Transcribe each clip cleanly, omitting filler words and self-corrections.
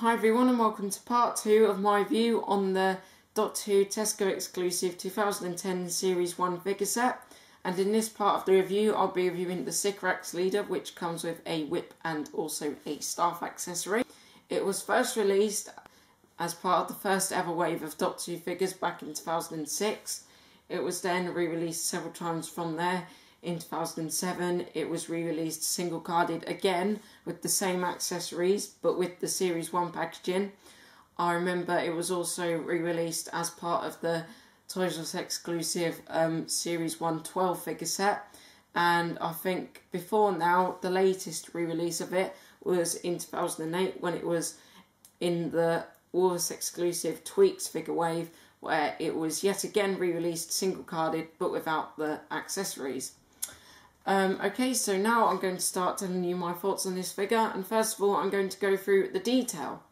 Hi everyone and welcome to part 2 of my review on the Doctor Who Tesco exclusive 2010 Series 1 figure set, and in this part of the review I'll be reviewing the Sycorax Leader, which comes with a whip and also a staff accessory. It was first released as part of the first ever wave of Doctor Who figures back in 2006. It was then re-released several times from there. In 2007 it was re-released single carded again with the same accessories but with the Series 1 packaging. I remember it was also re-released as part of the Toys R Us exclusive Series 1 12 figure set, and I think before now the latest re-release of it was in 2008 when it was in the Walrus exclusive Tweaks figure wave, where it was yet again re-released single carded but without the accessories. Okay, so now I'm going to start telling you my thoughts on this figure, and first of all I'm going to go through the detail.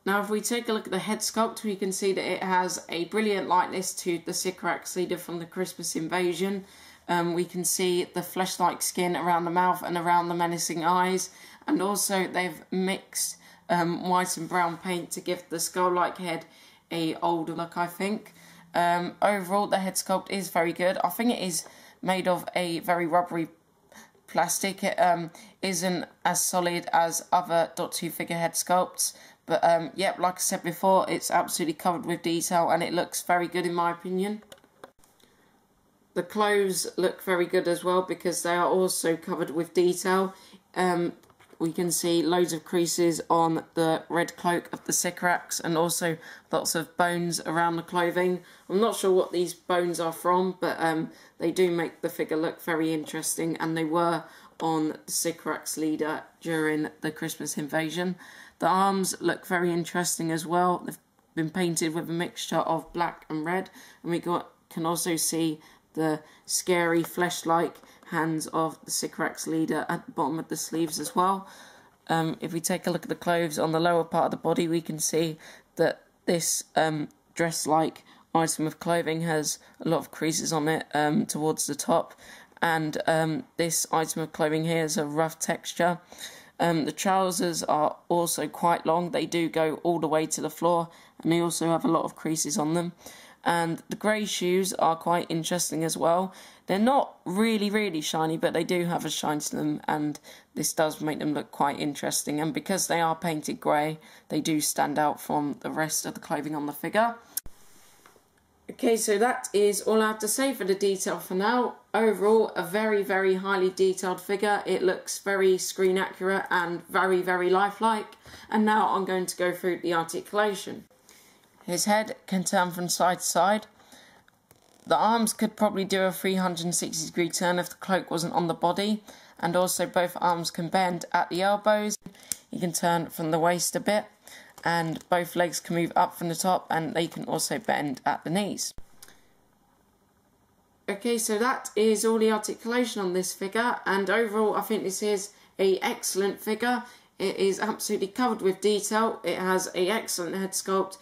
Now if we take a look at the head sculpt, we can see that it has a brilliant likeness to the Sycorax Leader from the Christmas Invasion. We can see the flesh-like skin around the mouth and around the menacing eyes, and also they've mixed white and brown paint to give the skull-like head a older look, I think. Overall the head sculpt is very good. I think it is made of a very rubbery plastic. It isn't as solid as other Doctor Who figure head sculpts, but yep, like I said before, it's absolutely covered with detail and it looks very good in my opinion. The clothes look very good as well because they are also covered with detail. We can see loads of creases on the red cloak of the Sycorax and also lots of bones around the clothing. I'm not sure what these bones are from, but they do make the figure look very interesting, and they were on the Sycorax Leader during the Christmas Invasion. The arms look very interesting as well. They've been painted with a mixture of black and red, and we can also see the scary flesh-like hands of the Sycorax Leader at the bottom of the sleeves as well. If we take a look at the clothes on the lower part of the body, we can see that this dress-like item of clothing has a lot of creases on it towards the top, and this item of clothing here is a rough texture. The trousers are also quite long. They do go all the way to the floor, and they also have a lot of creases on them. And the grey shoes are quite interesting as well. They're not really shiny, but they do have a shine to them, and this does make them look quite interesting. And because they are painted grey, they do stand out from the rest of the clothing on the figure. Okay, so that is all I have to say for the detail for now. Overall, a very highly detailed figure. It looks very screen accurate and very lifelike. And now I'm going to go through the articulation. His head can turn from side to side. The arms could probably do a 360 degree turn if the cloak wasn't on the body, and also both arms can bend at the elbows. He can turn from the waist a bit, and both legs can move up from the top, and they can also bend at the knees. Okay, so that is all the articulation on this figure, and overall I think this is an excellent figure. It is absolutely covered with detail. It has an excellent head sculpt.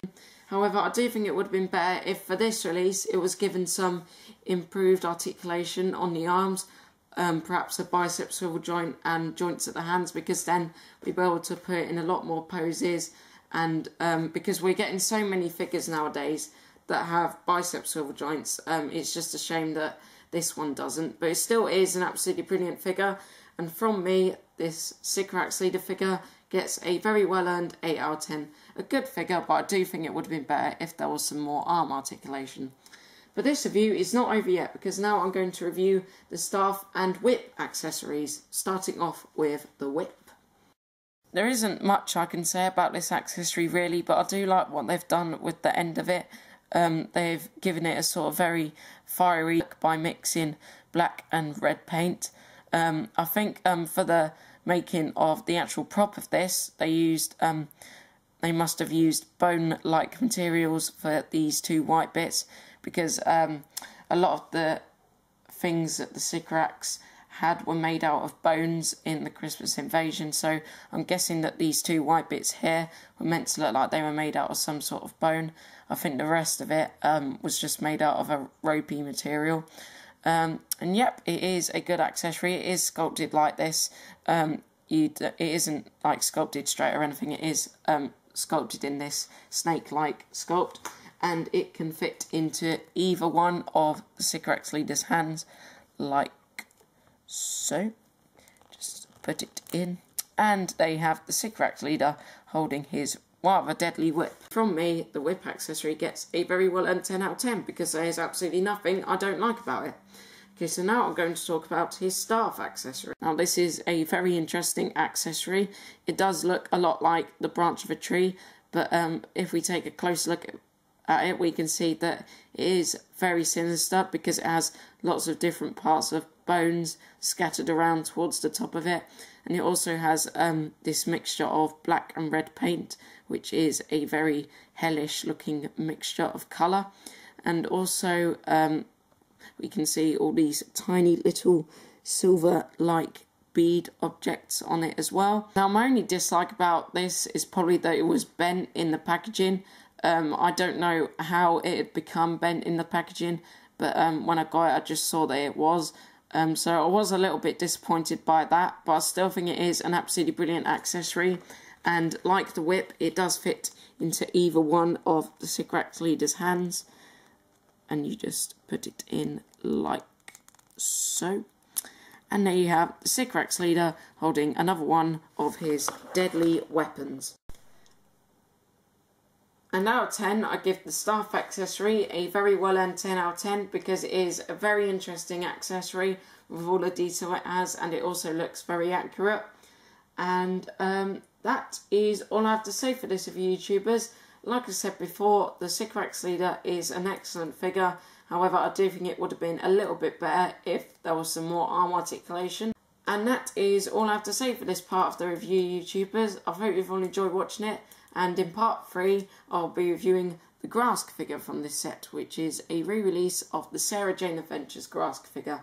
However, I do think it would have been better if for this release it was given some improved articulation on the arms, perhaps a bicep swivel joint and joints at the hands, because then we'd be able to put it in a lot more poses, and because we're getting so many figures nowadays that have bicep swivel joints, it's just a shame that this one doesn't, but it still is an absolutely brilliant figure, and from me, this Sycorax Leader figure gets a very well earned 8 out of 10. A good figure, but I do think it would have been better if there was some more arm articulation. But this review is not over yet, because now I'm going to review the staff and whip accessories, starting off with the whip. There isn't much I can say about this accessory really, but I do like what they've done with the end of it. They've given it a sort of very fiery look by mixing black and red paint. I think for the making of the actual prop of this, they must have used bone-like materials for these two white bits, because a lot of the things that the Sycorax had were made out of bones in the Christmas Invasion, so I'm guessing that these two white bits here were meant to look like they were made out of some sort of bone. I think the rest of it was just made out of a ropey material. And yep, it is a good accessory. It is sculpted like this. it isn't like sculpted straight or anything. It is sculpted in this snake-like sculpt, and it can fit into either one of the Sycorax Leader's hands, like so. Just put it in, and they have the Sycorax Leader holding his rather deadly whip. From me, the whip accessory gets a very well earned 10 out of 10 because there is absolutely nothing I don't like about it. Okay, so now I'm going to talk about his staff accessory. Now this is a very interesting accessory. It does look a lot like the branch of a tree, but if we take a close look at it, we can see that it is very sinister because it has lots of different parts of bones scattered around towards the top of it, and it also has this mixture of black and red paint, which is a very hellish looking mixture of colour, and also we can see all these tiny little silver-like bead objects on it as well. Now my only dislike about this is probably that it was bent in the packaging. I don't know how it had become bent in the packaging, but when I got it I just saw that it was. So I was a little bit disappointed by that, but I still think it is an absolutely brilliant accessory, and like the whip, it does fit into either one of the Sycorax Leader's hands, and you just put it in like so. And there you have the Sycorax Leader holding another one of his deadly weapons. And out of 10, I give the staff accessory a very well earned 10 out of 10 because it is a very interesting accessory with all the detail it has, and it also looks very accurate. And that is all I have to say for this review, YouTubers. Like I said before, the Sycorax Leader is an excellent figure. However, I do think it would have been a little bit better if there was some more arm articulation. And that is all I have to say for this part of the review, YouTubers. I hope you've all enjoyed watching it. And in part 3, I'll be reviewing the Grask figure from this set, which is a re-release of the Sarah Jane Adventures Grask figure.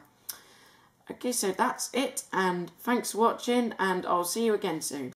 Okay, so that's it, and thanks for watching, and I'll see you again soon.